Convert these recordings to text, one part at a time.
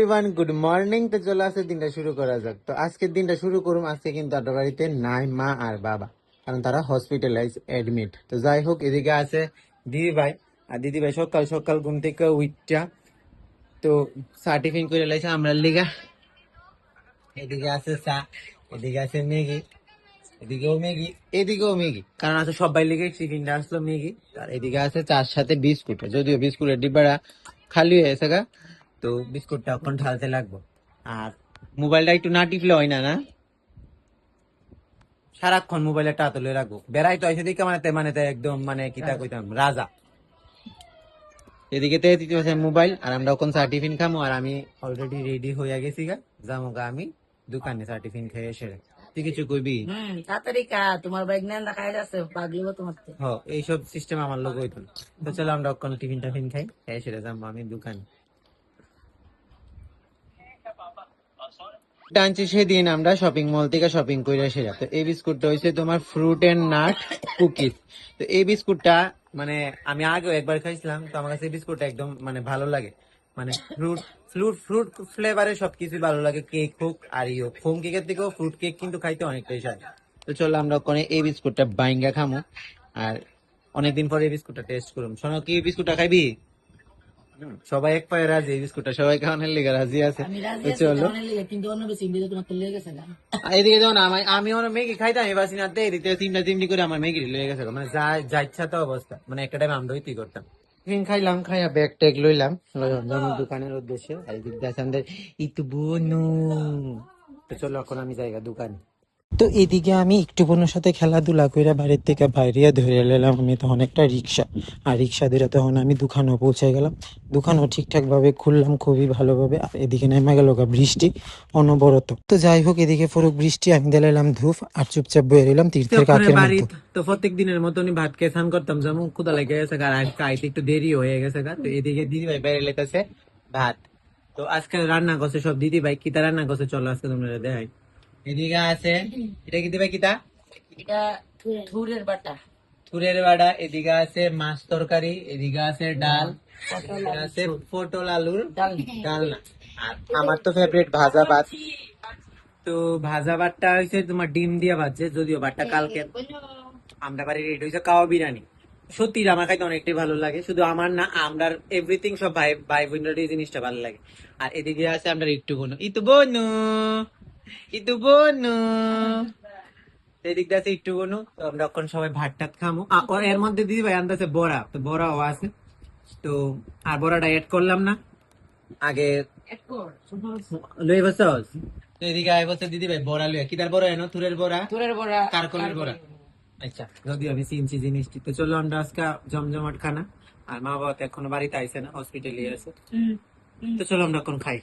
Everyone good morning. তো চলে আসে দিনটা শুরু করা যাক। তো আজকের দিনটা শুরু করুম। আজকে কিন্তু আড্ডা বাড়িতে নাই মা আর বাবা, কারণ তারা হসপিটালাইজ এডমিট। তো যাই হোক, এদিকে আছে দিদি ভাই। আর দিদি ভাই সকাল সকাল ঘুম থেকে উইটটা তো সার্টিফিকেট করে লাইছে আমরা লিগা। এদিকে আছে চা, এদিকে আছে ম্যাগি, এদিকেও ম্যাগি, এদিকেও ম্যাগি, কারণ আছে সবাই লিগে টিফিনটা আসলো ম্যাগি। আর এদিকে আছে চার সাথে বিস্কুট, যদিও বিস্কুটের ডিব্বাটা খালি হয়েছে গা। তো বিস্কুটটা এখন ঢালতে লাগবো। আর মোবাইলটা একটু না টিপলে হয় না, না সারাক্ষণ মোবাইলে টা তুলে রাখবো। বেড়াই তো এসে দিকে মানে একদম মানে কিতা কইতাম রাজা। এদিকে মোবাইল, আর আমরা ওখান সার্টিফিন খামো। আর আমি অলরেডি রেডি হয়ে গেছি গা, যাবো গা আমি দোকানে সার্টিফিন খেয়ে এসে। তুই কিছু কইবি? তাড়াতাড়ি কা, তোমার বাইক নেন দেখাই যাচ্ছে পাগলিব তোমার। এইসব সিস্টেম আমার লোক হইতো। তো চলো আমরা ওখানে টিফিন টাফিন খাই, খেয়ে এসে যাবো আমি দোকানে। টানছি সেদিন আমরা শপিং মল থেকে শপিং করে এসে। তো এই বিস্কুটটা হচ্ছে তোমার ফ্রুট এন্ড নাট কুকিজ। তো এই বিস্কুটটা মানে আমি আগেও একবার খাইছিলাম, তো আমার কাছে এই বিস্কুটটা একদম মানে ভালো লাগে। মানে ফ্রুট ফ্রুট ফ্রুট ফ্লেভারের সবকিছু ভালো লাগে, কেক হোক আর ইয়ে হোক। ফোম কেকের থেকেও ফ্রুট কেক কিন্তু খাইতে অনেকটাই স্বাদ। তো চলো আমরা ওখানে এই বিস্কুটটা বাইঙ্গা খামো। আর অনেকদিন পরে এই বিস্কুটটা টেস্ট করুন। শোনো, কি বিস্কুটটা খাইবি? সবাই এক পায়ে রাজি, এই বিস্কুটটা সবাই খাওয়ানোর লেগে রাজি আছে। চলো কিন্তু অন্য বেশি ইংরেজি তোমার তো লেগে গেছে না। এদিকে যখন আমি আমার মেগি খাইতাম, এবার সিনাতে এদিকে চিমটা চিমটি করে আমার মেগি লেগে গেছে। মানে যা যা ইচ্ছা তো অবস্থা, মানে একটা টাইম আমরা হইতেই করতাম। টিফিন খাইলাম, খাইয়া ব্যাগ ট্যাগ লইলাম দোকানের উদ্দেশ্যে। আর এদিক দিয়ে আছে আমাদের ইতু বোনু। তো চলো এখন আমি জায়গা দোকানে। তো এদিকে আমি একটু বোনের সাথে খেলাধুলা করে বাড়ির থেকে বাইরে ধরে এলাম আমি তখন একটা রিক্সা। আর রিক্সা ধরে তখন আমি দোকানেও পৌঁছে গেলাম। দোকানও ঠিকঠাক ভাবে খুললাম খুবই ভালোভাবে। আর এদিকে নেমে গেল বৃষ্টি অনবরত। তো যাই হোক, এদিকে পুরো বৃষ্টি, আমি দিলাম ধূপ আর চুপচাপ বয়ে রইলাম তীর্থের কাকের মতো। তো প্রত্যেক দিনের মতনই ভাত খেয়ে স্নান করতাম, যেমন ক্ষুদা লেগে গেছে আর খাইতে একটু দেরি হয়ে গেছে। তো এদিকে দিদি ভাই বাইরে লেগেছে ভাত। তো আজকে রান্না করছে সব দিদি ভাই। কিতা রান্না করছে চলো আজকে তোমরা দেখাই। এদিকে আছে, এটা কি দিবে কিতা? এটা থুরের বাটা। থুরের বাটা। এদিকে আছে মাছ তরকারি, এদিকে আছে ডাল, এদিকে আছে পটল আলুর ডালনা। আর আমার তো ফেভারিট ভাজা ভাত। তো ভাজা ভাতটা হয়েছে তোমার ডিম দিয়ে ভাজছে, যদিও ভাতটা কালকে আমরা বাড়ির রেডি হয়েছে কাওয়া বিরিয়ানি। সত্যি আমার খাইতে অনেকটাই ভালো লাগে, শুধু আমার না, আমরা এভরিথিং সব ভাই ভাই বোনের এই জিনিসটা ভালো লাগে। আর এদিকে আছে আমরা একটু বোনু, ইতু বোনু, ইতু বোনু, এদিক দিয়ে আছে একটু বোনু। তো আমরা এখন সবাই ভাত টাত খামো। এর মধ্যে দিদি ভাই আনতেছে বড়া, তো বড়াও আছে। তো আর বড়াটা এড করলাম না আগে লই বসস। তো এদিকে আয় বসে দিদি ভাই বড়া লইয়া। কিটার বড়া এনো? তুরের বড়া, থুরের বড়া, কারকলের বড়া। আচ্ছা, যদিও আমি চিনছি জিনিসটি। তো চলো আমরা আজকে জমজমাট খানা। আর মা বাবা তো এখনো বাড়িতে আইসে না, হসপিটালে আছে। তো চলো আমরা এখন খাই।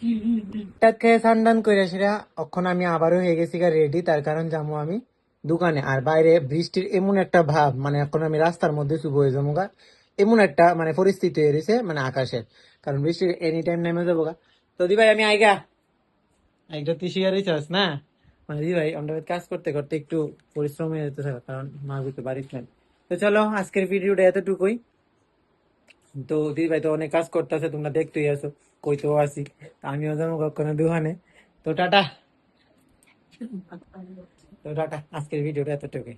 টাক খেয়ে সান্ডান করে সেটা এখন আমি আবারও হয়ে গেছি রেডি। তার কারণ যাবো আমি দোকানে। আর বাইরে বৃষ্টির এমন একটা ভাব, মানে এখন আমি রাস্তার মধ্যে শুভ হয়ে যাবো গা, এমন একটা মানে পরিস্থিতি হয়ে গেছে মানে আকাশের। কারণ বৃষ্টির এনি টাইম নেমে যাবো গা। তো দি ভাই আমি আইগা একটা তুই শিয়ারই চাস না। মানে দি ভাই আমরা কাজ করতে করতে একটু পরিশ্রম হয়ে যেতে থাকে, কারণ মা তো বাড়িতে নেই। তো চলো আজকের ভিডিওটা এতটুকুই। তো দিদি ভাই তো অনেক কাজ করতেছে, তোমরা দেখতেই আছো, কইতেও আসি। আমিও যাবো কখনো দোকানে। তো টাটা। তো টাটা, আজকের ভিডিওটা এতটুকুই।